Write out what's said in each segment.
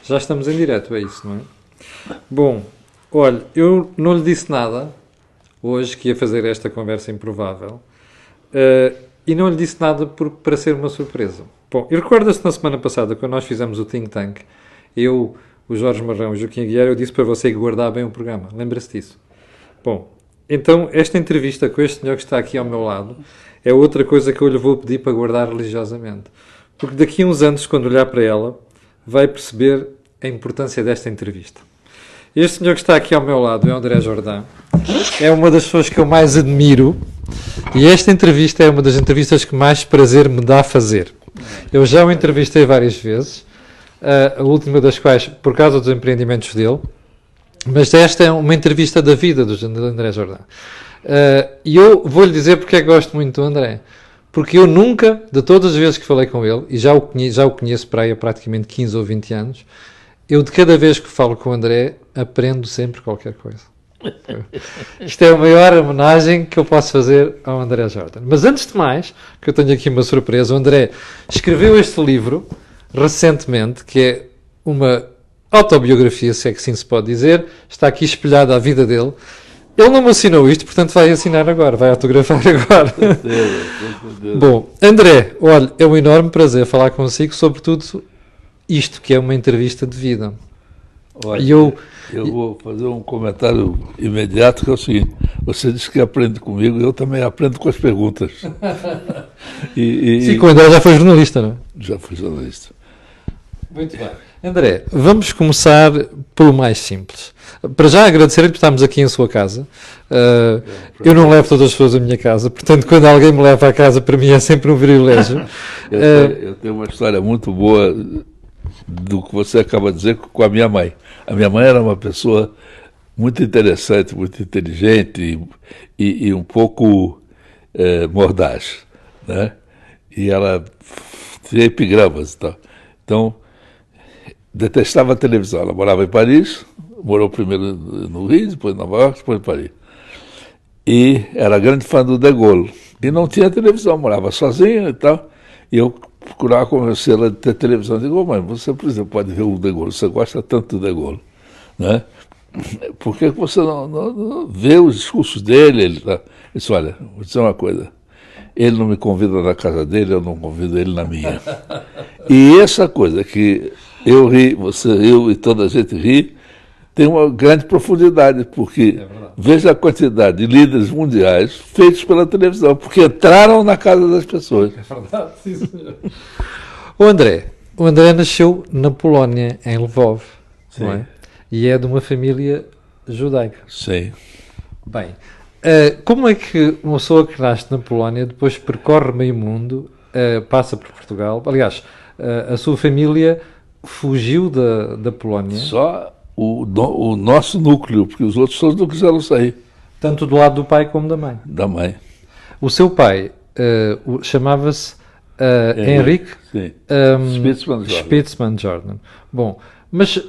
Já estamos em direto, é isso, não é? Bom, olha, eu não lhe disse nada hoje que ia fazer esta conversa improvável e não lhe disse nada para ser uma surpresa. Bom, e recorda-se na semana passada, quando nós fizemos o Think Tank, eu, o Jorge Marrão e o Joaquim Aguiar, eu disse para você guardar bem o programa. Lembra-se disso? Bom, então esta entrevista com este senhor que está aqui ao meu lado é outra coisa que eu lhe vou pedir para guardar religiosamente. Porque daqui a uns anos, quando olhar para ela, vai perceber a importância desta entrevista. Este senhor que está aqui ao meu lado é o André Jordão. É uma das pessoas que eu mais admiro e esta entrevista é uma das entrevistas que mais prazer me dá a fazer. Eu já o entrevistei várias vezes, a última das quais por causa dos empreendimentos dele, mas esta é uma entrevista da vida do André Jordão. E eu vou-lhe dizer porque é que gosto muito do André. Porque eu nunca, de todas as vezes que falei com ele, e já o conheço para aí há praticamente 15 ou 20 anos, eu de cada vez que falo com o André, aprendo sempre qualquer coisa. Isto é a maior homenagem que eu posso fazer ao André Jordan. Mas antes de mais, que eu tenho aqui uma surpresa, o André escreveu este livro recentemente, que é uma autobiografia, se é que assim se pode dizer, está aqui espelhada a vida dele. Ele não me assinou isto, portanto vai assinar agora, vai autografar agora. Bom, André, olha, é um enorme prazer falar consigo, sobretudo isto, que é uma entrevista de vida. Olha, eu vou fazer um comentário imediato, que é o seguinte: você disse que aprende comigo, eu também aprendo com as perguntas. Sim, o André já foi jornalista, não é? Já fui jornalista. Muito bem. André, vamos começar pelo mais simples. Para já agradecer-lhe por estarmos aqui em sua casa. Eu não levo todas as pessoas à minha casa, portanto, quando alguém me leva à casa, para mim é sempre um privilégio. Eu tenho uma história muito boa do que você acaba de dizer com a minha mãe. A minha mãe era uma pessoa muito interessante, muito inteligente e um pouco mordaz, né? E ela tinha epigramas e tal. Então, detestava a televisão. Ela morava em Paris, morou primeiro no Rio, depois em Nova York, depois em Paris. E era grande fã do De Gaulle. E não tinha televisão, morava sozinha e tal. E eu procurava convencê-la de ter televisão. Eu digo, mãe, você, por exemplo, pode ver o De Gaulle, você gosta tanto do De Gaulle, né? Por que você não vê os discursos dele? Ele disse, olha, vou dizer uma coisa, ele não me convida na casa dele, eu não convido ele na minha. E essa coisa que eu ri, você riu e toda a gente ri, tem uma grande profundidade, porque veja a quantidade de líderes mundiais feitos pela televisão, porque entraram na casa das pessoas. É verdade, sim, senhor. O André nasceu na Polónia, em Lvov, não é? E é de uma família judaica. Sim. Bem, como é que uma pessoa que nasce na Polónia depois percorre meio mundo, passa por Portugal? Aliás, a sua família fugiu da Polónia. Só o nosso núcleo, porque os outros todos não quiseram sair. Tanto do lado do pai como da mãe. Da mãe. O seu pai chamava-se Henrik Spitzman Jordan. Bom, mas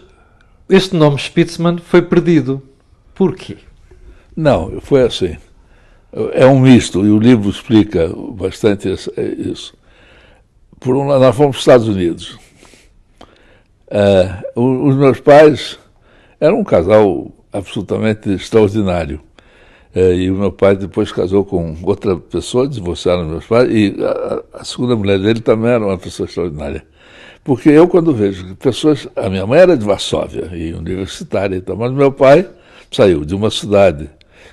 este nome Spitzman foi perdido. Porquê? Não, foi assim. É um misto, e o livro explica bastante isso. Por um lado, nós fomos para os Estados Unidos. Os meus pais eram um casal absolutamente extraordinário. E o meu pai depois casou com outra pessoa, divorciaram meus pais, e a segunda mulher dele também era uma pessoa extraordinária. Porque eu, quando vejo pessoas... A minha mãe era de Varsóvia, e universitária e tal, mas meu pai saiu de uma cidade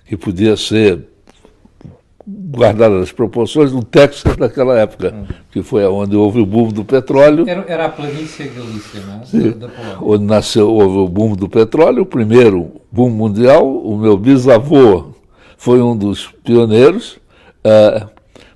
que podia ser guardada as proporções do Texas daquela época, que foi onde houve o boom do petróleo. Era a planície Galícia, não é? Da Polónia. Onde houve o boom do petróleo, o primeiro boom mundial. O meu bisavô foi um dos pioneiros,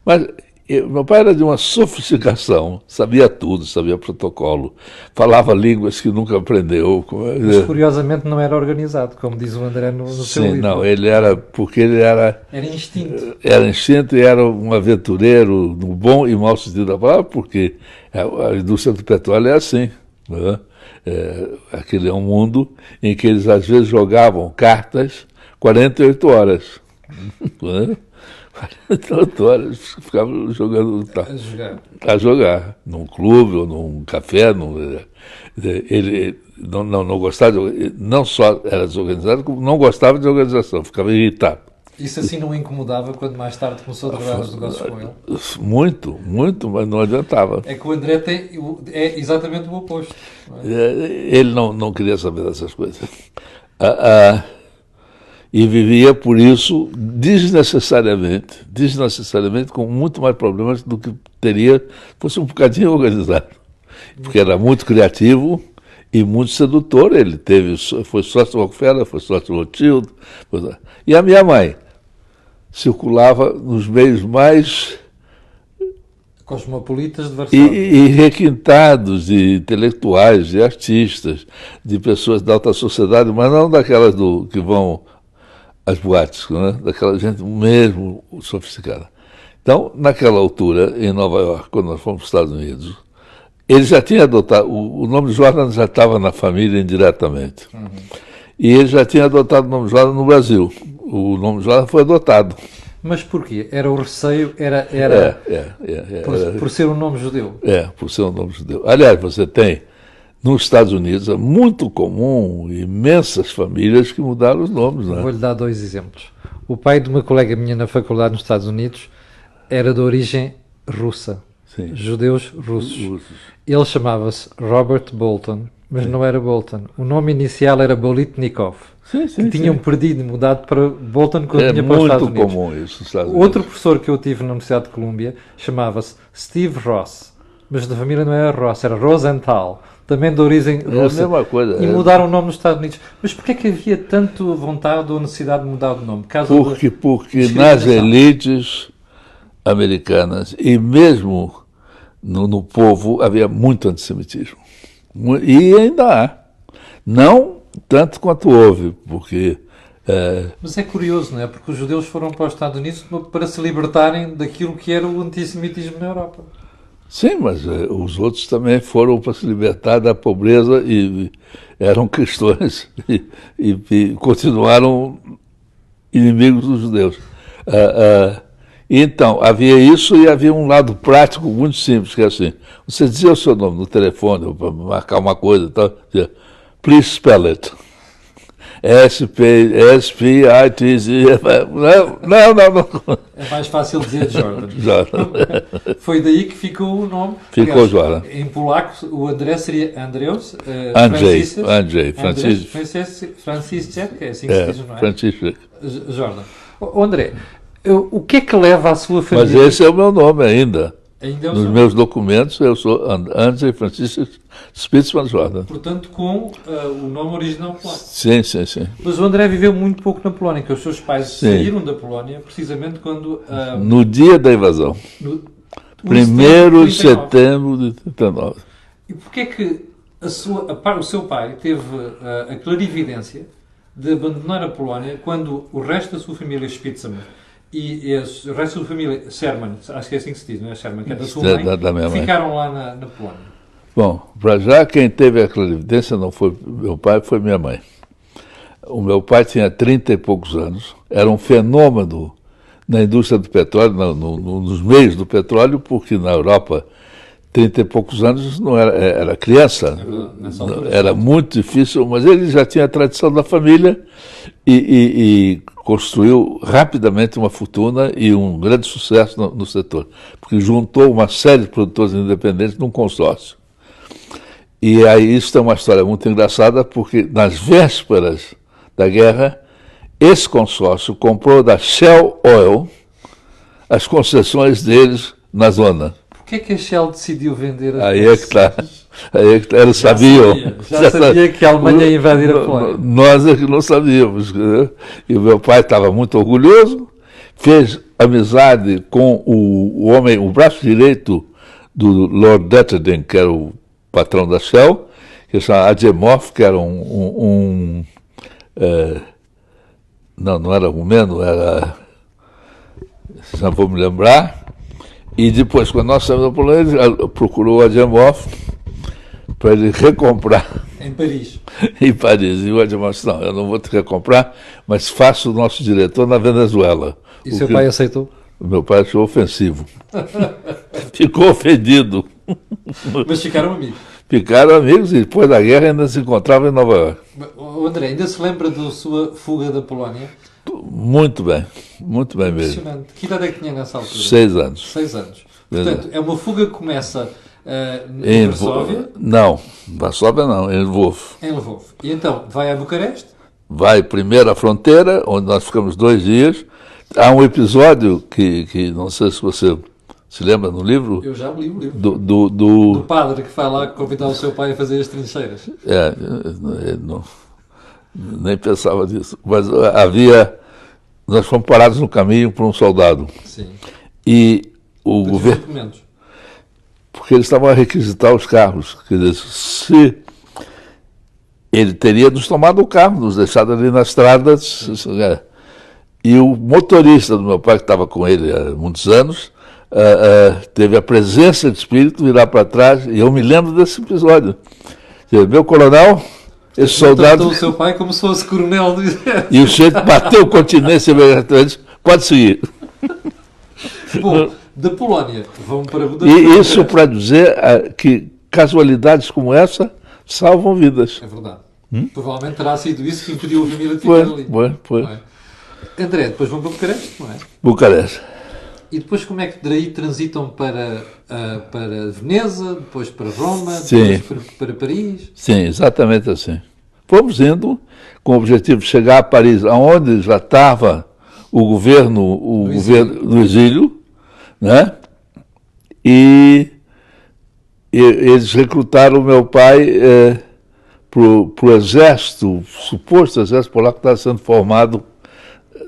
mas meu pai era de uma sofisticação, sabia tudo, sabia protocolo, falava línguas que nunca aprendeu. Mas curiosamente não era organizado, como diz o André no seu livro. Não, ele era, porque ele era... Era instinto. Era instinto e era um aventureiro, no bom e mau sentido da palavra, porque a indústria do petróleo é assim, né? Aquele é um mundo em que eles às vezes jogavam cartas 48 horas, né? 48 horas ficava jogando A jogar. a jogar, num clube ou num café. Ele não gostava, não só era desorganizado, como não gostava de organização, ficava irritado. Isso assim não o incomodava quando mais tarde começou a trabalhar nos negócios com ele? Muito, muito, mas não adiantava. É que o André é exatamente o oposto. Não é? Ele não queria saber dessas coisas. E vivia, por isso, desnecessariamente, com muito mais problemas do que teria se fosse um bocadinho organizado. Porque era muito criativo e muito sedutor. Ele foi sócio Rockefeller, foi sócio Rothschild. E a minha mãe circulava nos meios mais cosmopolitas de Varsóvia. E requintados de intelectuais, de artistas, de pessoas da alta sociedade, mas não daquelas que vão às boates, né? Daquela gente mesmo sofisticada. Então, naquela altura, em Nova York, quando nós fomos para os Estados Unidos, ele já tinha adotado, o nome Jordan já estava na família indiretamente. Uhum. E ele já tinha adotado o nome Jordan no Brasil. O nome Jordan foi adotado. Mas porquê? Era o receio? Por ser um nome judeu? Por ser um nome judeu. Aliás, você tem, nos Estados Unidos, é muito comum, imensas famílias que mudaram os nomes. Né? Vou-lhe dar 2 exemplos. O pai de uma colega minha na faculdade nos Estados Unidos era de origem russa. Sim. Judeus russos. Ele chamava-se Robert Bolton, mas não era Bolton. O nome inicial era Bolitnikov. Que tinham perdido e mudado para Bolton quando vinha para os Estados Unidos. É muito comum isso. Outro professor que eu tive na Universidade de Colômbia chamava-se Steve Ross, mas da família não era Ross, era Rosenthal, também de origem russa. A mesma coisa. E mudaram o nome nos Estados Unidos. Mas porquê é que havia tanto vontade ou necessidade de mudar o nome? Porque nas elites americanas e mesmo no povo havia muito antissemitismo. E ainda há. Não tanto quanto houve, porque... Mas é curioso, não é? Porque os judeus foram para os Estados Unidos para se libertarem daquilo que era o antissemitismo na Europa. Sim, mas os outros também foram para se libertar da pobreza e eram cristãos e continuaram inimigos dos judeus. Então, havia isso e havia um lado prático muito simples, que é assim, você dizia o seu nome no telefone para marcar uma coisa e tal, dizia, please spell it. S-P-I-T-Z. Não. É mais fácil dizer Jordan. Jordan. Foi daí que ficou o nome. Ficou Jordan. Em polaco, o André seria Andreus. Andrzej. Franciszek, é assim que se diz, não é? Franciszek. Jordan. André, o que é que leva a sua família... Mas esse é o meu nome ainda. Nos nome? Meus documentos, eu sou Andrzej Francisco Spitzman Jordan. Portanto, com o nome original polaco. Sim. Mas o André viveu muito pouco na Polónia, que os seus pais saíram da Polónia precisamente quando... no dia da invasão. 1º de setembro de 39. E porquê é que o seu pai teve a clarividência de abandonar a Polónia quando o resto da sua família Spitzman e o resto da família Sherman, acho que é assim que se diz, não é Sherman, que é da sua mãe, ficaram lá na Polónia? Bom, para já quem teve a clarividência não foi meu pai, foi minha mãe. O meu pai tinha 30 e poucos anos, era um fenômeno na indústria do petróleo, nos meios do petróleo, porque na Europa 30 e poucos anos não era criança, era muito difícil, mas ele já tinha a tradição da família e construiu rapidamente uma fortuna e um grande sucesso no setor, porque juntou uma série de produtores independentes num consórcio. E aí isso tem uma história muito engraçada, porque nas vésperas da guerra, esse consórcio comprou da Shell Oil as concessões deles na zona. Por que a Shell decidiu vender as Aí é que está. Eles sabiam. Já sabia que a Alemanha ia invadir a Polónia. Nós é que não sabíamos. E o meu pai estava muito orgulhoso, fez amizade com o braço direito do Lord Detterding, que era o patrão da Shell, que se chama Adjemov, que era não era rumeno, era... Já vou me lembrar. E depois, quando nós saímos da Polônia, ele procurou o Adjemov para ele recomprar. Em Paris. Em Paris. E o Adjemov disse, não, eu não vou te recomprar, mas faço o nosso diretor na Venezuela. E seu pai aceitou? O meu pai achou ofensivo. Ficou ofendido. Mas ficaram amigos. Ficaram amigos e depois da guerra ainda se encontravam em Nova York. O André, ainda se lembra da sua fuga da Polónia? Muito bem mesmo. Impressionante. Que idade é que tinha nessa altura? 6 anos. 6 anos. Portanto, é uma fuga que começa Em Varsóvia? Não, Varsóvia não, em Lvov. Em Lvov. E então, vai a Bucareste? Vai primeiro à fronteira, onde nós ficamos 2 dias. Há um episódio que não sei se você se lembra no livro. Eu já li o livro. Do padre que vai lá convidar o seu pai a fazer as trincheiras. Não, nem pensava nisso. Mas nós fomos parados no caminho por um soldado. Sim. E o governo... documentos. Porque eles estavam a requisitar os carros. Quer dizer, se ele teria nos tomado o carro, nos deixado ali na estrada. E o motorista do meu pai, que estava com ele há muitos anos, teve a presença de espírito, virar para trás, e eu me lembro desse episódio. Meu coronel, esse soldado... Tratou o seu pai como se fosse coronel do exército. E o sujeito bateu continência imediatamente, pode seguir. Bom, da Polónia, vão para Budapeste. E isso para dizer que casualidades como essa salvam vidas. É verdade. Provavelmente terá sido isso que impediu a família de ficar ali. Foi. Não é? André, depois vão para Bucareste, não é? Bucareste. E depois como é que daí transitam para Veneza, depois para Roma, Sim. depois para Paris? Sim, exatamente assim. Fomos indo com o objetivo de chegar a Paris, onde já estava o governo do exílio, né? E eles recrutaram o meu pai para o exército, suposto exército polaco que estava sendo formado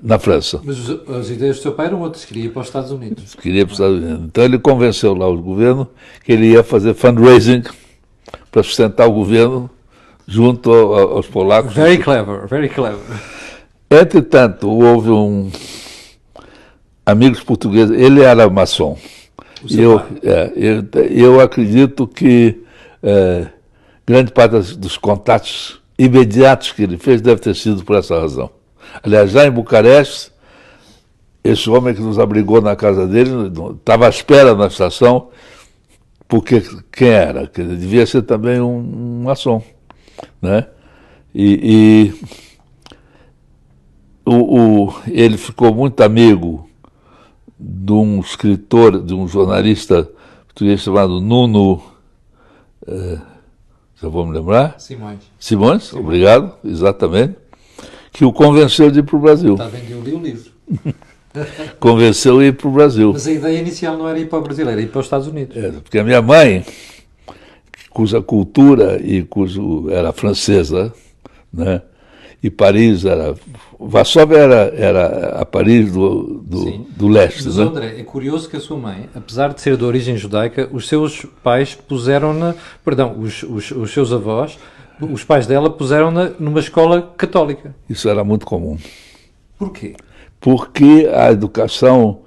na França. Mas as ideias do seu pai eram outras, queria ir para os Estados Unidos. Queria ir para os Estados Unidos. Então ele convenceu lá o governo que ele ia fazer fundraising para sustentar o governo junto aos polacos. Very clever, very clever. Entretanto, houve amigos portugueses, ele era maçom. Eu acredito que grande parte dos contatos imediatos que ele fez deve ter sido por essa razão. Aliás, já em Bucareste, esse homem que nos abrigou na casa dele estava à espera na estação, porque quem era? Devia ser também um maçom, né? Ele ficou muito amigo de um escritor, de um jornalista português chamado Nuno, já vou me lembrar? Simões, obrigado, exatamente, que o convenceu de ir para o Brasil. Está bem que eu li o livro. Convenceu a ir para o Brasil. Mas a ideia inicial não era ir para o Brasil, era ir para os Estados Unidos. Porque a minha mãe, cuja cultura era francesa, né? E Paris era... Varsóvia era a Paris do leste. Mas, né? André, é curioso que a sua mãe, apesar de ser de origem judaica, os seus pais puseram-na... Perdão, os seus avós, os pais dela puseram-na numa escola católica. Isso era muito comum. Porquê? Porque a educação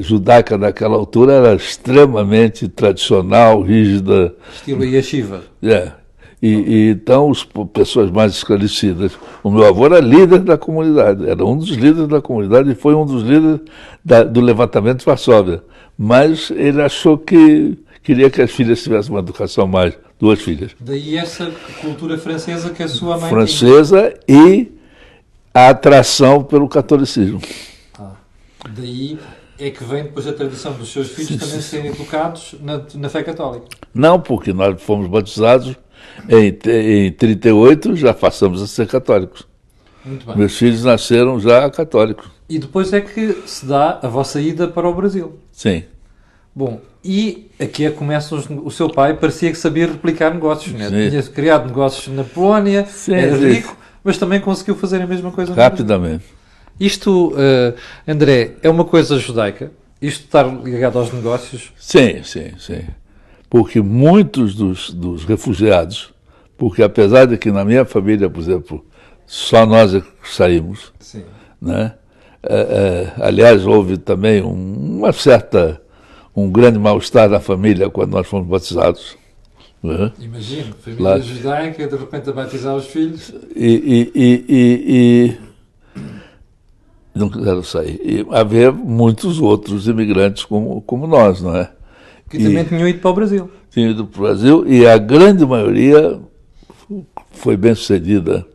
judaica naquela altura era extremamente tradicional, rígida. Estilo yeshiva. Então, as pessoas mais esclarecidas. O meu avô era líder da comunidade, era um dos líderes da comunidade e foi um dos líderes do levantamento de Varsóvia. Mas ele achou que queria que as filhas tivessem uma educação mais, 2 filhas. Daí essa cultura francesa que a sua mãe francesa tinha. E a atração pelo catolicismo. Daí é que vem depois a tradição dos seus filhos também serem educados na fé católica. Não, porque nós fomos batizados em 1938, já passamos a ser católicos. Muito bem. Meus filhos nasceram já católicos. E depois é que se dá a vossa ida para o Brasil. Sim. Bom, e aqui é que começa o seu pai, parecia que sabia replicar negócios, né? Tinha criado negócios na Polónia, era rico, mas também conseguiu fazer a mesma coisa no rapidamente. Brasil. Isto, André, é uma coisa judaica? Isto estar ligado aos negócios? Sim. Porque muitos dos refugiados, porque apesar de que na minha família, por exemplo, só nós é que saímos, sim, né? Aliás, houve também um grande mal-estar na família quando nós fomos batizados. Né? Imagino, família judaica, de repente a batizar os filhos. Não quiseram sair. E havia muitos outros imigrantes como nós, não é? Que também tinham ido para o Brasil. Tinham ido para o Brasil e a grande maioria foi bem sucedida.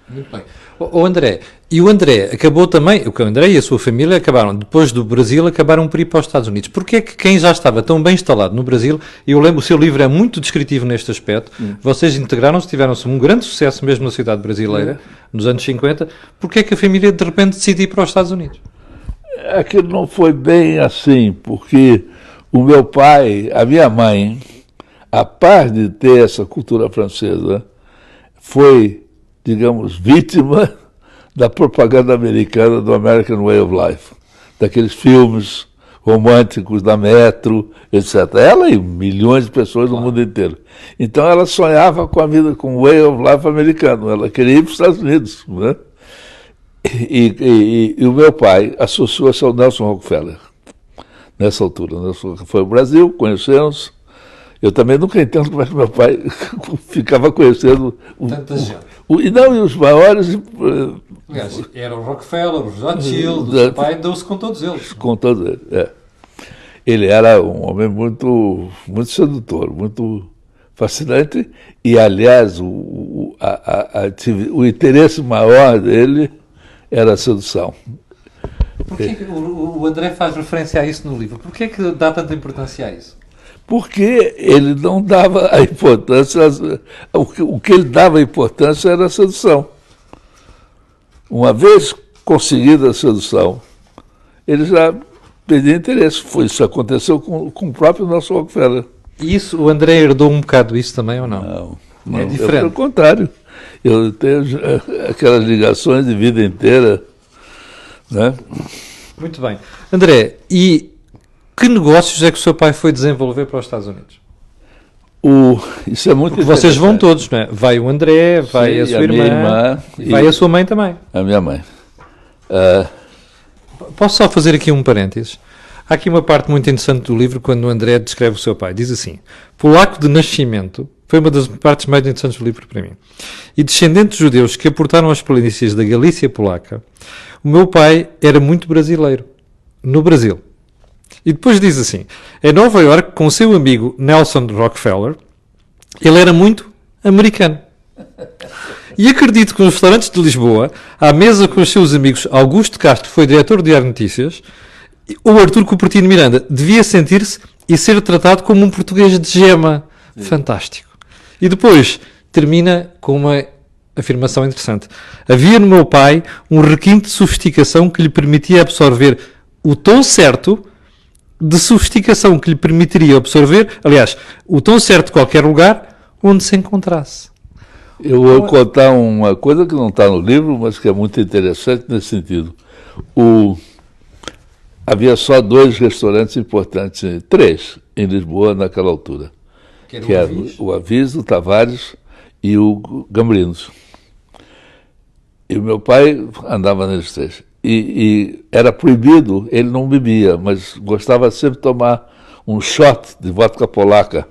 Muito bem. O André, e o André acabou também, o André e a sua família acabaram, depois do Brasil, acabaram por ir para os Estados Unidos. Porquê é que quem já estava tão bem instalado no Brasil, e eu lembro, o seu livro é muito descritivo neste aspecto, vocês integraram-se, tiveram-se um grande sucesso mesmo na sociedade brasileira, nos anos 50, porquê é que a família de repente decidiu ir para os Estados Unidos? Aquilo não foi bem assim, porque o meu pai, a minha mãe, a par de ter essa cultura francesa, foi, digamos, vítima da propaganda americana do American Way of Life, daqueles filmes românticos da Metro, etc. Ela e milhões de pessoas no mundo inteiro. Então ela sonhava com a vida, com o Way of Life americano, ela queria ir para os Estados Unidos, né? E o meu pai associou-se ao Nelson Rockefeller, nessa altura. Nelson foi ao Brasil, conhecemos. Eu também nunca entendo como é que meu pai ficava conhecendo Tanta gente. E os maiores. Aliás, era o Rockefeller, o Rothschild, o seu pai deu-se com todos eles. Com todos eles, é. Ele era um homem muito, muito sedutor, muito fascinante, e, aliás, o interesse maior dele era a sedução. Porquê que o André faz referência a isso no livro? Porquê que dá tanta importância a isso? Porque ele não dava a importância, o que ele dava importância era a sedução. Uma vez conseguida a sedução, ele já perdia interesse. Isso aconteceu com o próprio Nelson Rockefeller. E isso, o André herdou um bocado isso também ou não? Não, é diferente. Pelo contrário, eu tenho aquelas ligações de vida inteira, né? Muito bem. André, e que negócios é que o seu pai foi desenvolver para os Estados Unidos? Isso é muito Porque vocês vão todos, não é? Vai o André, vai Sim, a sua irmã, e vai a sua mãe também. A minha mãe. Posso só fazer aqui um parênteses? Há aqui uma parte muito interessante do livro quando o André descreve o seu pai. Diz assim: polaco de nascimento, foi uma das partes mais interessantes do livro para mim, e descendente de judeus que aportaram as planícies da Galícia polaca, o meu pai era muito brasileiro, no Brasil. E depois diz assim: em Nova Iorque, com o seu amigo Nelson Rockefeller, ele era muito americano. E acredito que nos restaurantes de Lisboa, à mesa com os seus amigos Augusto Castro, que foi diretor do Diário Notícias, ou Artur Cupertino Miranda, devia sentir-se e ser tratado como um português de gema. Fantástico. E depois termina com uma afirmação interessante. Havia no meu pai um requinte de sofisticação que lhe permitia absorver o tom certo de sofisticação que lhe permitiria absorver, aliás, o tom certo de qualquer lugar onde se encontrasse. Eu vou contar uma coisa que não está no livro, mas que é muito interessante nesse sentido. Havia só 2 restaurantes importantes, 3, em Lisboa naquela altura. Que era o Aviso, o Tavares e o Gambrinos. E o meu pai andava neles 3. E era proibido, ele não bebia, mas gostava sempre de tomar um shot de vodka polaca,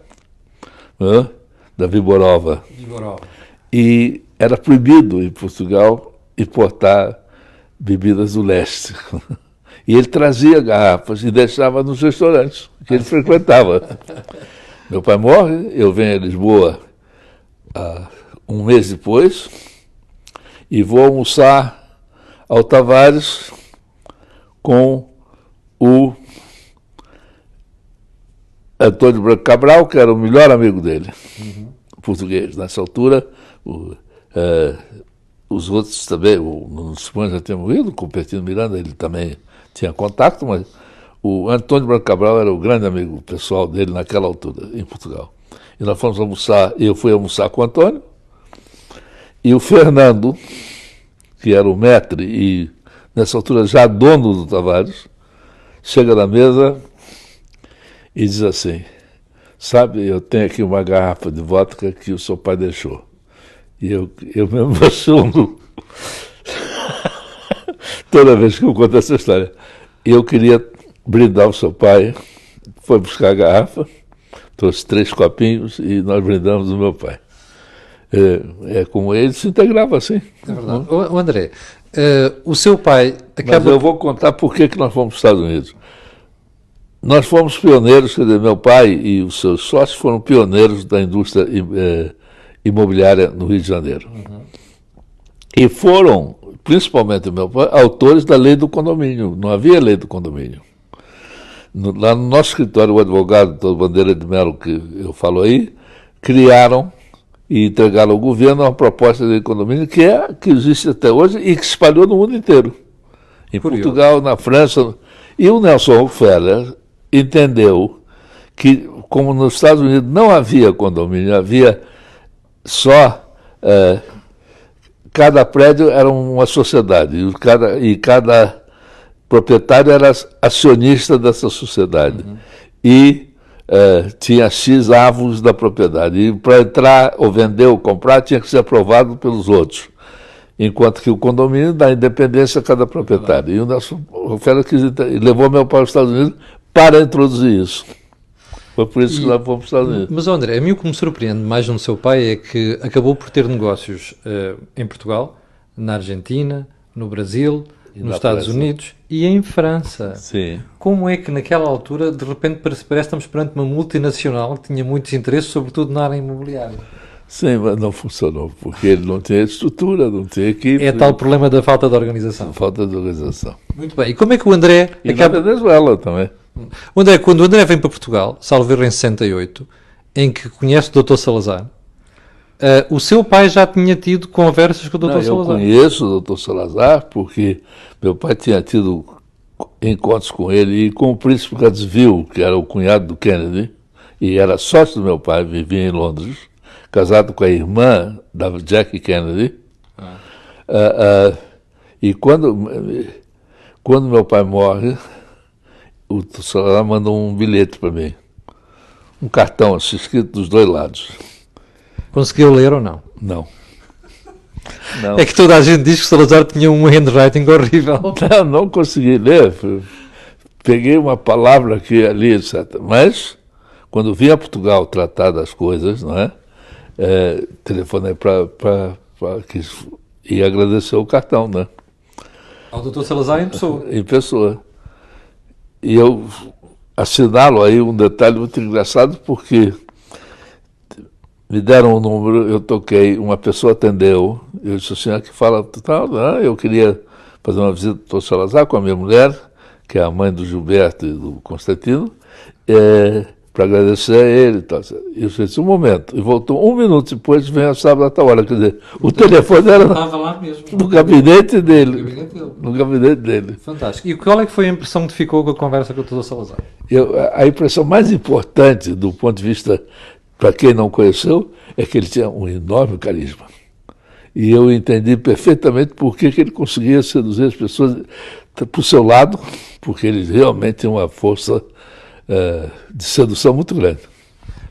né, da Viborova. E era proibido em Portugal importar bebidas do leste. E ele trazia garrafas e deixava nos restaurantes que ele frequentava. Meu pai morre, eu venho a Lisboa um mês depois e vou almoçar ao Tavares com o Antônio Branco Cabral, que era o melhor amigo dele, português. Nessa altura, os outros também, o Nuno Simões já tinha morrido, o Cupertino Miranda, ele também tinha contato, mas o Antônio Branco Cabral era o grande amigo pessoal dele naquela altura, em Portugal. E nós fomos almoçar, eu fui almoçar com o Antônio, e o Fernando, que era o maître e, nessa altura, já dono do Tavares, chega na mesa e diz assim: sabe, eu tenho aqui uma garrafa de vodka que o seu pai deixou. E eu me emociono toda vez que eu conto essa história. Eu queria brindar o seu pai, foi buscar a garrafa, trouxe 3 copinhos e nós brindamos o meu pai. Como ele se integrava assim. É verdade. O André, O seu pai Mas acaba... eu vou contar por que nós fomos para os Estados Unidos. Nós fomos pioneiros, quer dizer, meu pai e os seus sócios foram pioneiros da indústria imobiliária no Rio de Janeiro. E foram, principalmente meu pai, autores da lei do condomínio. Não havia lei do condomínio. Lá no nosso escritório, o advogado do Bandeira de Melo, que eu falo aí, criaram e entregaram ao governo uma proposta de lei do condomínio que existe até hoje e que se espalhou no mundo inteiro. Em Curioso. Portugal, na França. E o Nelson Rockefeller entendeu que, como nos Estados Unidos não havia condomínio, havia só... cada prédio era uma sociedade e cada proprietário era acionista dessa sociedade. E tinha X avos da propriedade. E para entrar, ou vender, ou comprar, tinha que ser aprovado pelos outros. Enquanto que o condomínio dá independência a cada proprietário. E o Nelson Rockefeller levou meu pai aos Estados Unidos para introduzir isso. Foi por isso que nós fomos para os Estados Unidos. Mas, André, a mim o que me surpreende mais no seu pai é que acabou por ter negócios em Portugal, na Argentina, no Brasil, nos Estados Unidos e em França. Sim. Como é que naquela altura, de repente, parece que estamos perante uma multinacional que tinha muitos interesses, sobretudo na área imobiliária? Sim, mas não funcionou, porque ele não tinha estrutura, não tinha equipe. É tal problema da falta de organização. Falta de organização. Muito bem. E como é que o André... E na Venezuela também. Quando o André vem para Portugal, salvo erro em 68, em que conhece o Dr. Salazar, o seu pai já tinha tido conversas com o Dr. Salazar. Eu conheço o Dr. Salazar porque meu pai tinha tido encontros com ele e com o príncipe Gainesville, que era o cunhado do Kennedy, e era sócio do meu pai, vivia em Londres, casado com a irmã da Jackie Kennedy. E quando meu pai morre, o Salazar manda um bilhete para mim, um cartão assim, escrito dos dois lados. Conseguiu ler ou não? Não. É que toda a gente diz que o Salazar tinha um handwriting horrível. Não consegui ler. Peguei uma palavra aqui e ali, etc. Mas, quando vim a Portugal tratar das coisas, não é? Telefonei e agradeceu o cartão, né? Ao Dr. Salazar em pessoa. Em pessoa. E eu assinalo aí um detalhe muito engraçado, porque me deram um número, eu toquei, uma pessoa atendeu, eu disse assim, que fala, eu queria fazer uma visita ao Dr. Salazar com a minha mulher, que é a mãe do Gilberto e do Constantino, para agradecer a ele e tal. E eu disse, um momento, e voltou 1 minuto depois, vem a sábado da hora, quer dizer, o telefone era Estava lá mesmo. no gabinete dele. No gabinete dele. Fantástico. E qual é que foi a impressão que ficou com a conversa com o Dr. Salazar? A impressão mais importante, do ponto de vista, para quem não conheceu, é que ele tinha um enorme carisma. E eu entendi perfeitamente por que ele conseguia seduzir as pessoas para o seu lado, porque ele realmente tem uma força de sedução muito grande.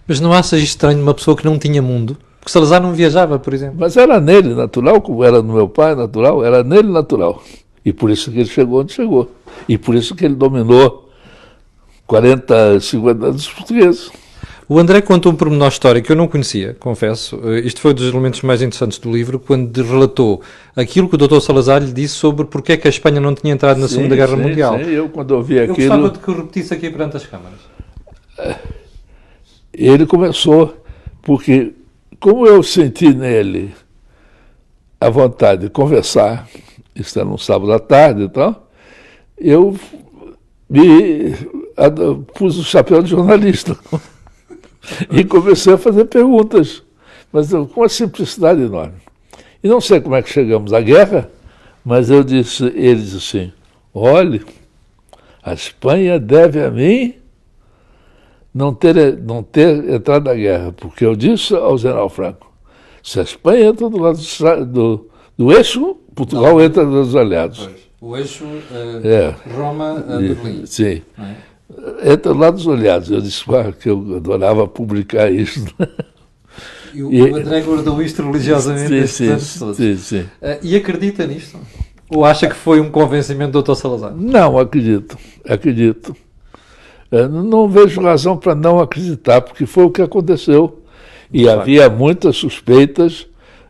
Mas não achas estranho uma pessoa que não tinha mundo? Porque Salazar não viajava, por exemplo. Mas era nele natural, como era no meu pai natural, era nele natural. E por isso que ele chegou onde chegou. E por isso que ele dominou 40, 50 anos portugueses. O André conta um pormenor histórico que eu não conhecia, confesso. Isto foi um dos elementos mais interessantes do livro, quando relatou aquilo que o Dr. Salazar lhe disse sobre porque é que a Espanha não tinha entrado na Segunda Guerra Mundial. Sim, eu quando ouvi aquilo... Eu gostava de que o repetisse aqui perante as câmaras. Ele começou, porque como eu senti nele a vontade de conversar, isso era um sábado à tarde e tal, eu pus o chapéu de jornalista. E comecei a fazer perguntas, mas com uma simplicidade enorme. E não sei como é que chegamos à guerra, mas ele disse assim, olhe, a Espanha deve a mim não ter entrado na guerra, porque eu disse ao general Franco, se a Espanha entra do lado do eixo, Portugal entra dos aliados. O eixo Roma-Berlim. Sim. Entra lá dos aliados. Eu disse que eu adorava publicar isso. E o André guardou isto religiosamente. Sim. E acredita nisto? Ou acha que foi um convencimento do Dr. Salazar? Não, acredito. Não vejo razão para não acreditar, porque foi o que aconteceu. E havia muitas suspeitas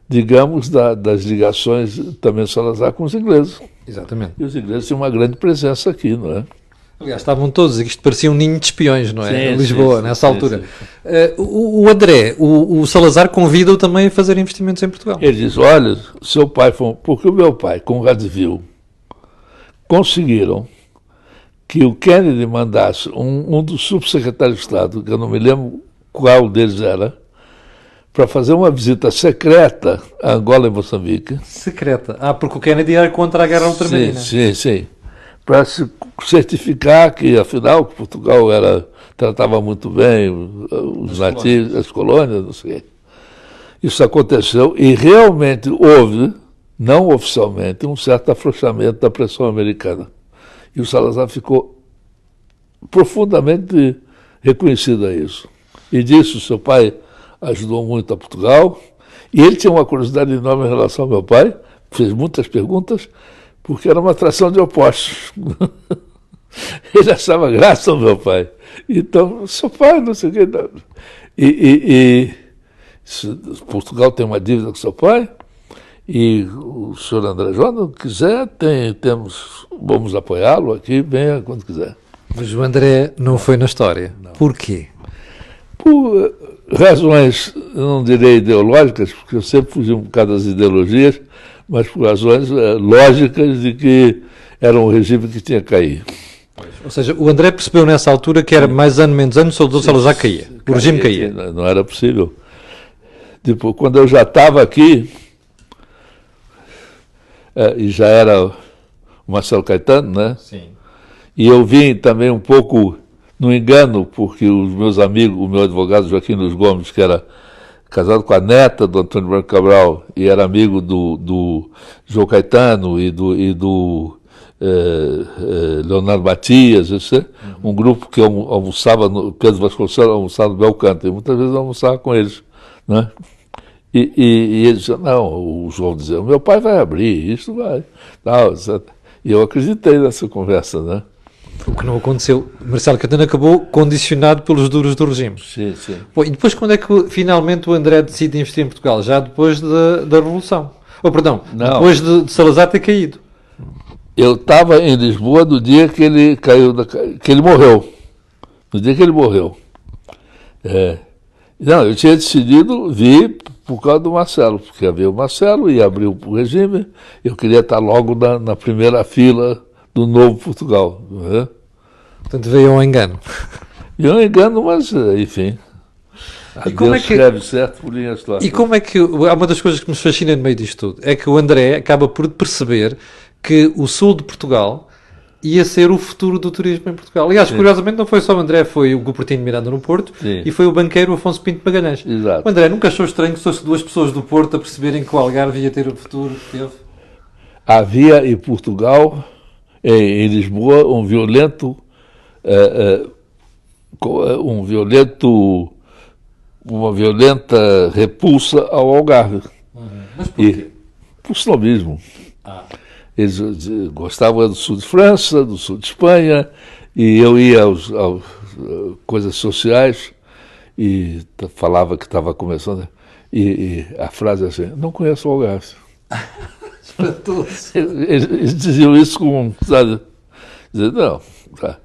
digamos, das ligações também Salazar com os ingleses. Exatamente. E os ingleses tinham uma grande presença aqui, não é? Aliás, estavam todos, isto parecia um ninho de espiões, não é? Sim, Em Lisboa, sim, nessa sim, altura. sim. O André, o Salazar convida-o também a fazer investimentos em Portugal. Ele diz, olha, seu pai foi... Porque o meu pai, com o Radziwiłł, conseguiram que o Kennedy mandasse um dos subsecretários de Estado, que eu não me lembro qual deles era, para fazer uma visita secreta a Angola e Moçambique. Secreta. Porque o Kennedy era contra a guerra ultramarina. Sim. Para se certificar que, afinal, Portugal tratava muito bem os nativos, as colônias, não sei o quê. Isso aconteceu e realmente houve, não oficialmente, um certo afrouxamento da pressão americana. E o Salazar ficou profundamente reconhecido a isso. E disso, seu pai ajudou muito a Portugal. E ele tinha uma curiosidade enorme em relação ao meu pai, fez muitas perguntas, porque era uma atração de opostos. Ele achava graça ao meu pai. Então, seu pai, não sei o quê. Portugal tem uma dívida com seu pai, e o senhor André João, se quiser, vamos apoiá-lo aqui, venha quando quiser. Mas o André não foi na história. Não. Por quê? Por razões, não direi ideológicas, porque eu sempre fugi um bocado das ideologias, mas por razões lógicas de que era um regime que tinha que cair. Ou seja, o André percebeu nessa altura que era mais ano, menos ano, o Salazar caía. O regime caía. Não era possível. Depois, quando eu já estava aqui, e já era o Marcelo Caetano, né? Sim. E eu vim também um pouco no engano, porque os meus amigos, o meu advogado Joaquim Luiz Gomes, que era casado com a neta do Antônio Branco Cabral e era amigo do João Caetano e do Leonardo Matias, um grupo que almoçava, Pedro Vasconcelos almoçava no Belcanto, e muitas vezes eu almoçava com eles, né? E eles diziam, não, o João dizia, meu pai vai abrir, isso vai. Não, e eu acreditei nessa conversa, né? O que não aconteceu. Marcelo Caetano acabou condicionado pelos duros do regime. Sim. Bom, e depois quando é que finalmente o André decide investir em Portugal? Já depois da Revolução. Depois de Salazar ter caído. Eu estava em Lisboa no dia que ele caiu, que ele morreu. No dia que ele morreu. Não, eu tinha decidido vir por causa do Marcelo, porque havia o Marcelo e abriu o regime, eu queria estar logo na primeira fila do novo Portugal. Né? Portanto, veio um engano. E um engano, mas, enfim, e como Deus escreve certo por linhas tortas. E como é que, há uma das coisas que nos fascina no meio disto tudo, é que o André acaba por perceber que o sul de Portugal ia ser o futuro do turismo em Portugal. Aliás, curiosamente, não foi só o André, foi o Cupertino Miranda no Porto e foi o banqueiro Afonso Pinto Magalhães. Exato. O André nunca achou estranho que fosse duas pessoas do Porto a perceberem que o Algarve ia ter o futuro que teve? Havia em Portugal, em Lisboa, uma violenta repulsa ao Algarve. Mas por quê? Por snobismo. Eles gostavam do sul de França, do sul de Espanha, e eu ia às coisas sociais e falava que estava começando, e a frase é assim, não conheço o Algarve. Eles diziam isso com, sabe, dizendo, não, tá.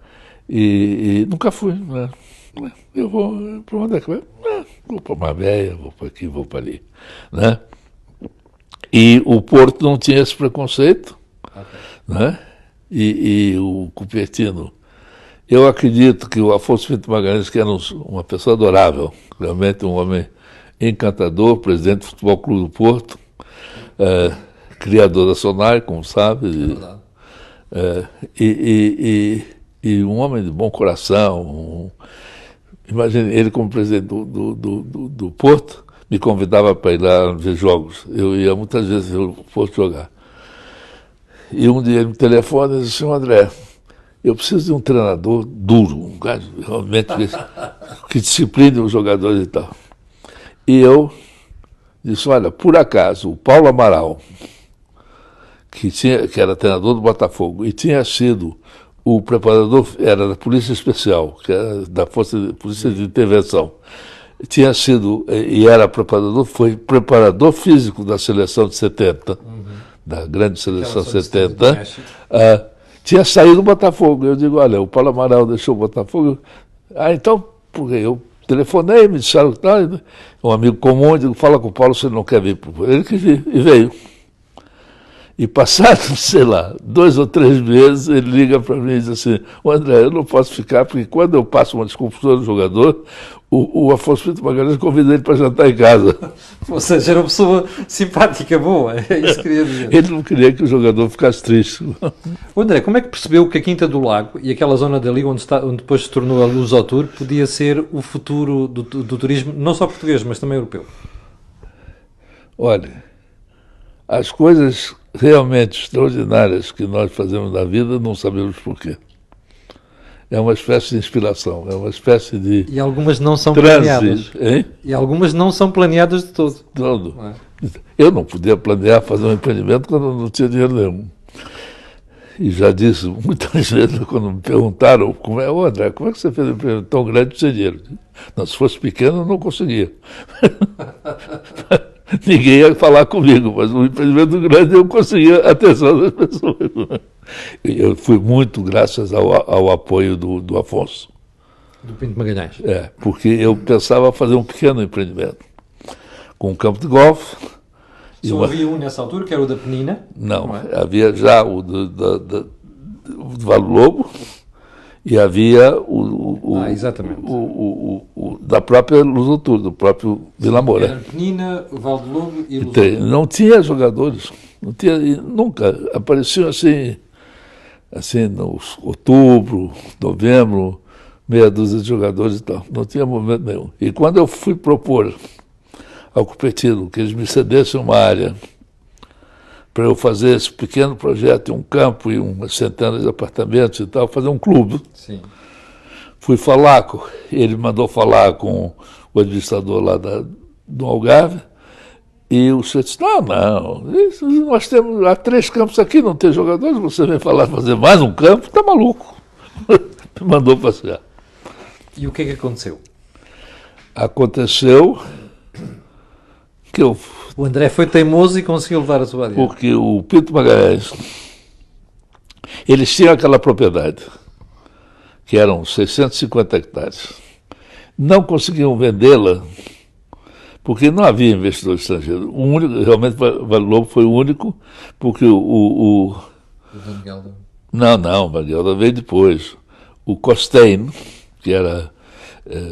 E nunca fui, né? Eu vou, para onde é que vai? Vou para Marbella, vou para aqui, vou para ali, né? E o Porto não tinha esse preconceito, né? E o Cupertino, eu acredito que o Afonso Pinto Magalhães, que era uma pessoa adorável, realmente um homem encantador, presidente do Futebol Clube do Porto, criador da Sonai, como sabe, e um homem de bom coração. Imagine, ele como presidente do Porto, me convidava para ir lá ver jogos. Eu ia muitas vezes ver o Porto jogar. E um dia ele me telefona e disse, senhor André, eu preciso de um treinador duro, um cara realmente que discipline os jogadores e tal. E eu disse, olha, por acaso, o Paulo Amaral, que era treinador do Botafogo, e tinha sido o preparador, era da Polícia Especial, que era da Polícia de Intervenção, tinha sido, e era preparador, foi preparador físico da seleção de 70, da grande seleção 70, tinha saído do Botafogo. Eu digo, olha, o Paulo Amaral deixou o Botafogo. Então, porque eu telefonei, me disseram que tá, um amigo comum, eu digo, fala com o Paulo, você não quer vir? Ele quis vir, e veio. E passados, sei lá, 2 ou 3 meses, ele liga para mim e diz assim, André, eu não posso ficar, porque quando eu passo uma desconfiança do jogador, o Afonso Pinto Magalhães convida ele para jantar em casa. Ou seja, era uma pessoa simpática, boa, é isso que queria dizer. Ele não queria que o jogador ficasse triste. André, como é que percebeu que a Quinta do Lago e aquela zona dali onde depois se tornou a Luz ao Tour podia ser o futuro do turismo, não só português, mas também europeu? Olha, as coisas realmente extraordinárias que nós fazemos na vida não sabemos porquê. É uma espécie de inspiração, é uma espécie de... E algumas não são transe, planeadas. Hein? E algumas não são planeadas de todo. Todo. Eu não podia planear fazer um empreendimento quando eu não tinha dinheiro nenhum. E já disse muitas vezes, quando me perguntaram, André, como é que você fez um empreendimento tão grande sem dinheiro? Não, se fosse pequeno, eu não conseguia. Ninguém ia falar comigo, mas um empreendimento grande eu conseguia a atenção das pessoas. Eu fui muito graças ao apoio do Afonso. Do Pinto Magalhães. Porque eu pensava fazer um pequeno empreendimento, com um campo de golfe. Só havia um nessa altura, que era o da Penina? Não havia já o do Vale Lobo e havia exatamente. o da própria Luz do Tour, do próprio Vila Moura. Era Penina, o Vale do Lobo e Luz. Não tinha jogadores, não tinha, nunca apareciam assim no outubro, novembro, meia dúzia de jogadores e tal, não tinha movimento nenhum. E quando eu fui propor ao Cupertino que eles me cedessem uma área para eu fazer esse pequeno projeto, um campo e umas centenas de apartamentos e tal, fazer um clube. Sim. Fui falar ele mandou falar com o administrador lá do Algarve, e o senhor disse, não, nós temos há 3 campos aqui, não tem jogadores, você vem falar fazer mais um campo, está maluco. Me mandou passear. E o que é que aconteceu? Aconteceu que o André foi teimoso e conseguiu levar a sua adiante. Porque o Pinto Magalhães, eles tinham aquela propriedade, que eram 650 hectares. Não conseguiam vendê-la, porque não havia investidor estrangeiro. O único, realmente, Vale Lobo foi o único, porque o Van Gelder. Não, Van Gelder veio depois. O Costain, que era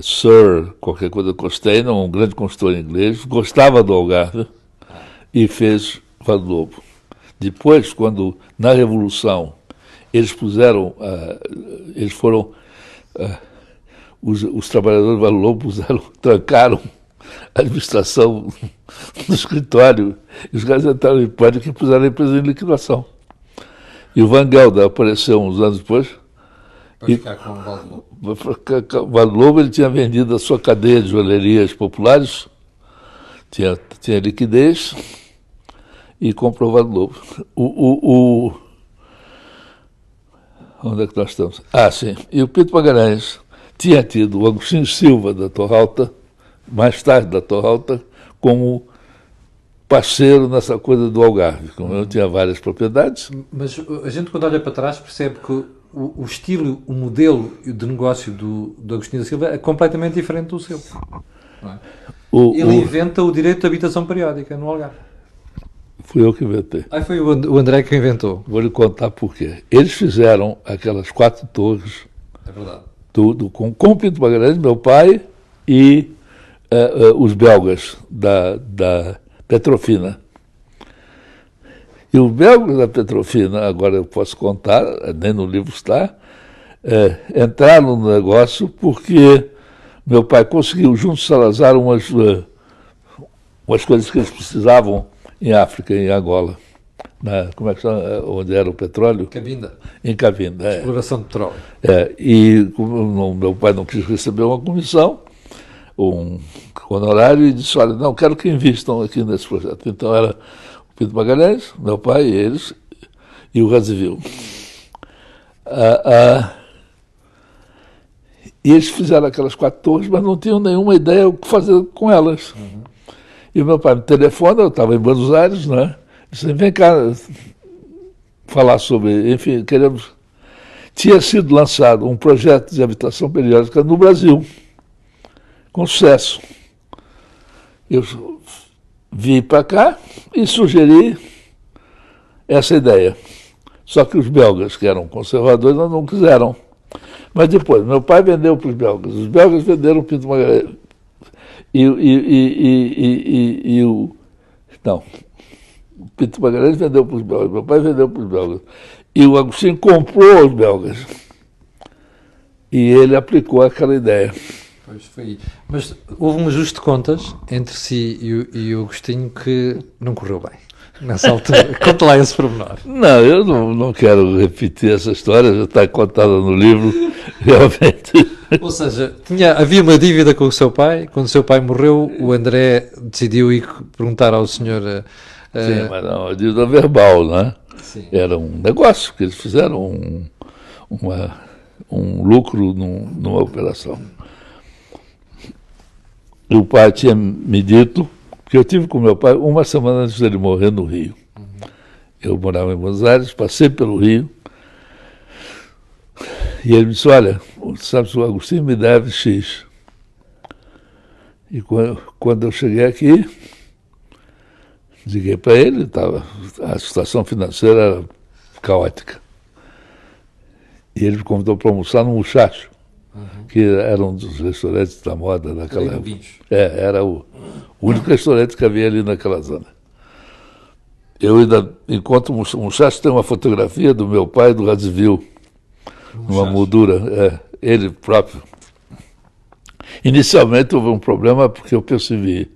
Sir, qualquer coisa Costain, um grande consultor inglês, gostava do Algarve e fez Vale Lobo. Depois, quando na Revolução eles foram, os trabalhadores do Vale Lobo trancaram a administração do escritório, e os caras entraram em pânico e puseram a empresa em liquidação. E o Van Gelder apareceu uns anos depois. Para ficar com o Vale Lobo. O Vale Lobo, ele tinha vendido a sua cadeia de joalherias populares, tinha liquidez, e comprou o Vale Lobo. Onde é que nós estamos? Sim. E o Pinto Magalhães tinha tido o Agostinho Silva da Torralta, mais tarde da Torralta, como parceiro nessa coisa do Algarve. Como eu tinha várias propriedades. Mas a gente, quando olha para trás, percebe que o estilo, o modelo de negócio do Agostinho Silva é completamente diferente do seu. Não é? Ele inventa o direito de habitação periódica no Algarve. Fui eu que inventei. Foi o André que inventou. Vou lhe contar por quê. Eles fizeram aquelas 4 torres. É verdade. Com o Pinto Magalhães, meu pai, e os belgas da Petrofina. E os belgas da Petrofina, agora eu posso contar, nem no livro está, entraram no negócio porque meu pai conseguiu, junto com Salazar, umas coisas que eles precisavam em África, em Angola. Como é que chama? Onde era o petróleo? Cabinda. Em Cabinda. Exploração de petróleo. E como meu pai não quis receber uma comissão, um honorário, e disse, olha, não, quero que invistam aqui nesse projeto. Então era o Pinto Magalhães, meu pai, eles, e o Radziwiłł. E eles fizeram aquelas 4 torres, mas não tinham nenhuma ideia o que fazer com elas. E o meu pai me telefona, eu estava em Buenos Aires, né? Disse, vem cá falar sobre, enfim, queremos... Tinha sido lançado um projeto de habitação periódica no Brasil, com sucesso. Eu vim para cá e sugeri essa ideia. Só que os belgas, que eram conservadores, não quiseram. Mas depois, meu pai vendeu para os belgas venderam o Pinto Magalhães. O Pinto Magalhães vendeu para os belgas, meu pai vendeu para os belgas. E o Agostinho comprou os belgas. E ele aplicou aquela ideia. Pois foi. Mas houve um ajuste de contas entre si e o Agostinho que não correu bem. Nessa altura. Conta lá esse pormenor. Não, eu não quero repetir essa história, já está contada no livro, realmente. Ou seja, havia uma dívida com o seu pai. Quando o seu pai morreu, o André decidiu ir perguntar ao senhor... Sim, mas não, a dívida verbal, né? Sim. Era um negócio que eles fizeram, um lucro numa operação. E o pai tinha me dito, porque eu tive com meu pai uma semana antes dele morrer no Rio. Eu morava em Buenos Aires, passei pelo Rio, e ele me disse, olha, sabe, o Agostinho me deve X. E quando eu cheguei aqui, liguei para ele, a situação financeira era caótica. E ele me convidou para almoçar no Muchacho, que era um dos restaurantes da moda daquela época. Era o único restaurante que havia ali naquela zona. Eu ainda encontro o Muchacho, tem uma fotografia do meu pai do Radziwiłł, numa moldura, ele próprio. Inicialmente houve um problema porque eu percebi.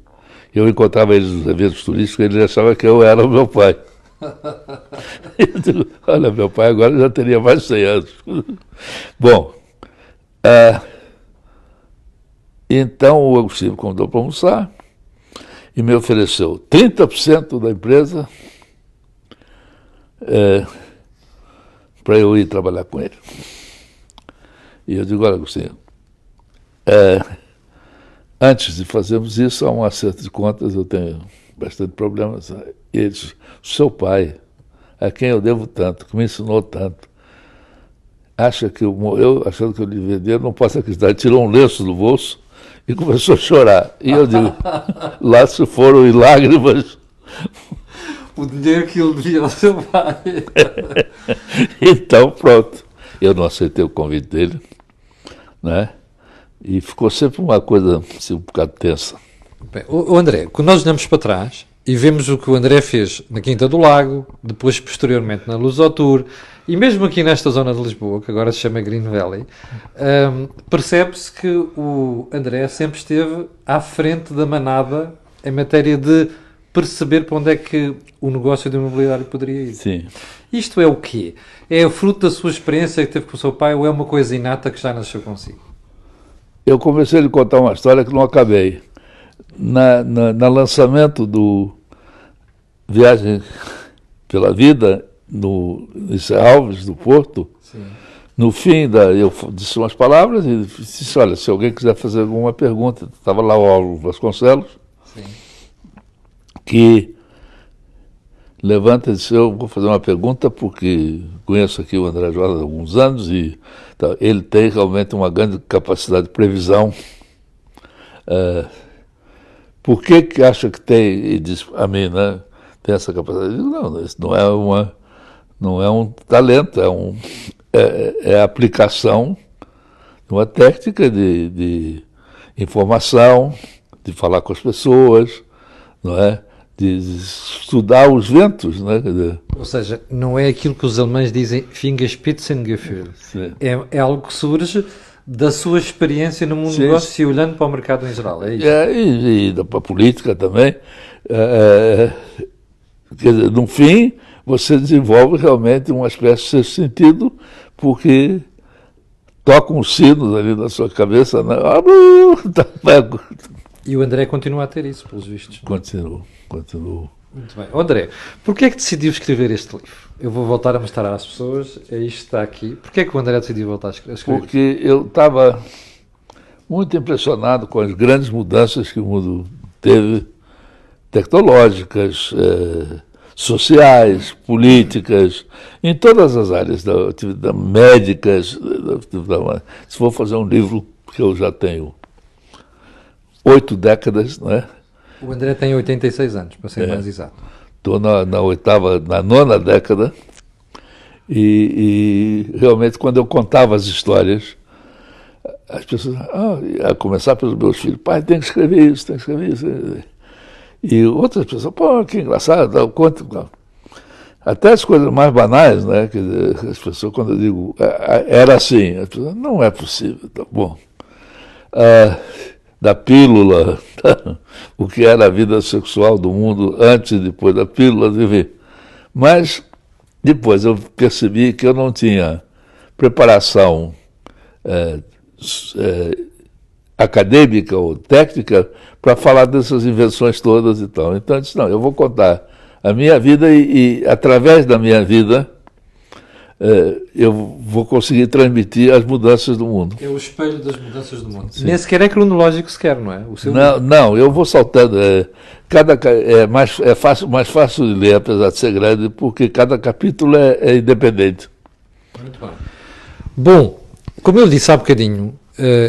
Eu encontrava eles nos eventos turísticos e ele achava que eu era o meu pai. Eu digo, olha, meu pai agora já teria mais de 100 anos. Bom, então o Agostinho me convidou para almoçar e me ofereceu 30% da empresa para eu ir trabalhar com ele. E eu digo, olha, Agostinho, antes de fazermos isso, há um acerto de contas, eu tenho bastante problemas. E ele disse, seu pai, a quem eu devo tanto, que me ensinou tanto, acha que eu achando que eu lhe vender, não posso acreditar. Ele tirou um lenço do bolso e começou a chorar. E eu digo, lá se foram em lágrimas. O dinheiro que ele devia ao seu pai. Então, pronto. Eu não aceitei o convite dele, né? E ficou sempre uma coisa assim, um bocado tensa. Bem, o André, quando nós olhamos para trás e vemos o que o André fez na Quinta do Lago, depois posteriormente na Lusotour, e mesmo aqui nesta zona de Lisboa, que agora se chama Green Valley, percebe-se que o André sempre esteve à frente da manada em matéria de perceber para onde é que o negócio do imobiliário poderia ir. Sim. Isto é o quê? É fruto da sua experiência que teve com o seu pai ou é uma coisa inata que já nasceu consigo? Eu comecei a lhe contar uma história que não acabei. Na lançamento do Viagem pela Vida, no Alves do Porto, sim, no fim, eu disse umas palavras e disse, olha, se alguém quiser fazer alguma pergunta, estava lá o Álvaro Vasconcelos, sim, que levanta e disse, eu vou fazer uma pergunta porque conheço aqui o André Jorge há alguns anos e ele tem realmente uma grande capacidade de previsão. Por que acha que tem? E diz a mim, né? Tem essa capacidade. Eu digo, não, isso não é um talento, é a aplicação de uma técnica de informação, de falar com as pessoas, não é? De estudar os ventos, né? Ou seja, não é aquilo que os alemães dizem Fingerspitzengefühl. É algo que surge da sua experiência no mundo do negócio e olhando para o mercado em geral, é isso? E para a política também. Quer dizer, no fim, você desenvolve realmente uma espécie de sexto sentido, porque toca um sino ali na sua cabeça, né? E o André continua a ter isso, pelos vistos. Continuo. Muito bem. André, porquê é que decidiu escrever este livro? Eu vou voltar a mostrar às pessoas, isto está aqui. Porquê é que o André decidiu voltar a escrever? Porque eu estava muito impressionado com as grandes mudanças que o mundo teve, tecnológicas, sociais, políticas, em todas as áreas da atividade, médicas. Se for fazer um livro, que eu já tenho 8 décadas, né? O André tem 86 anos, para ser mais exato. Estou na 9ª década e realmente quando eu contava as histórias, as pessoas, a começar pelos meus filhos, pai, tem que escrever isso, tem que escrever isso. E outras pessoas, pô, que engraçado, quanto. Até as coisas mais banais, né? Quer dizer, as pessoas, quando eu digo, era assim, as pessoas, não é possível, tá bom. Da pílula, o que era a vida sexual do mundo antes e depois da pílula, enfim. Mas depois eu percebi que eu não tinha preparação acadêmica ou técnica para falar dessas invenções todas e tal. Então eu disse, não, eu vou contar a minha vida e através da minha vida eu vou conseguir transmitir as mudanças do mundo. É o espelho das mudanças do mundo. Sim. Nem sequer é cronológico sequer, não é? Não, eu vou saltando. Mais fácil de ler, apesar de ser grande, porque cada capítulo é independente. Muito bem. Bom, como eu disse há bocadinho,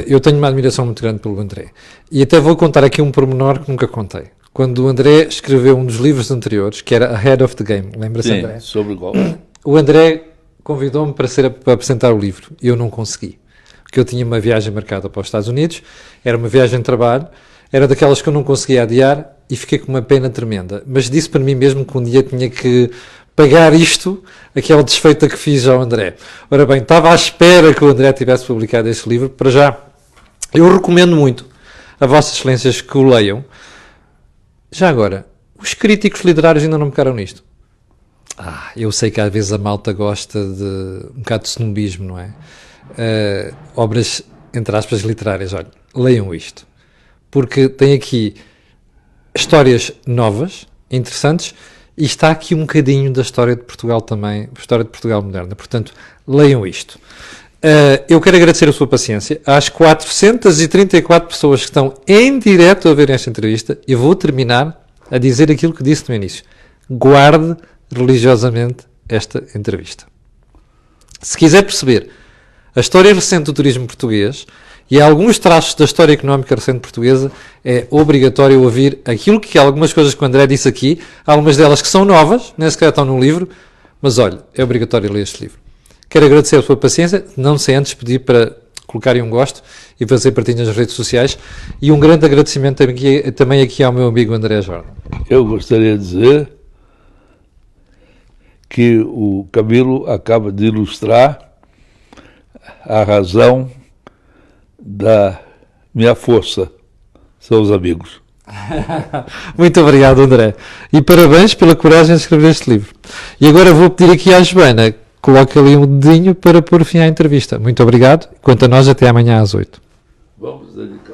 eu tenho uma admiração muito grande pelo André. E até vou contar aqui um pormenor que nunca contei. Quando o André escreveu um dos livros anteriores, que era Ahead of the Game, lembra-se, André? Sobre golfe. O André convidou-me para apresentar o livro e eu não consegui. Porque eu tinha uma viagem marcada para os Estados Unidos, era uma viagem de trabalho, era daquelas que eu não conseguia adiar e fiquei com uma pena tremenda. Mas disse para mim mesmo que um dia tinha que pagar isto, aquela desfeita que fiz ao André. Ora bem, estava à espera que o André tivesse publicado este livro. Para já, eu recomendo muito a Vossas Excelências que o leiam. Já agora, os críticos literários ainda não me pegaram nisto. Eu sei que às vezes a malta gosta de um bocado de snobismo, não é? Obras, entre aspas, literárias. Olha, leiam isto. Porque tem aqui histórias novas, interessantes, e está aqui um bocadinho da história de Portugal também, história de Portugal moderna. Portanto, leiam isto. Eu quero agradecer a sua paciência. Às 434 pessoas que estão em direto a ver esta entrevista, eu vou terminar a dizer aquilo que disse no início. Guarde religiosamente esta entrevista. Se quiser perceber a história recente do turismo português e alguns traços da história económica recente portuguesa, é obrigatório ouvir aquilo que algumas coisas que o André disse aqui, algumas delas que são novas, nem sequer estão no livro, mas olha, é obrigatório ler este livro. Quero agradecer a sua paciência, não sei antes pedir para colocarem um gosto e fazer partilhas nas redes sociais, e um grande agradecimento também aqui ao meu amigo André Jordan. Eu gostaria de dizer que o Camilo acaba de ilustrar a razão da minha força, são os amigos. Muito obrigado, André. E parabéns pela coragem de escrever este livro. E agora vou pedir aqui à Joana, coloque ali um dedinho para pôr fim à entrevista. Muito obrigado. Quanto a nós, até amanhã às 8. Vamos dedicar.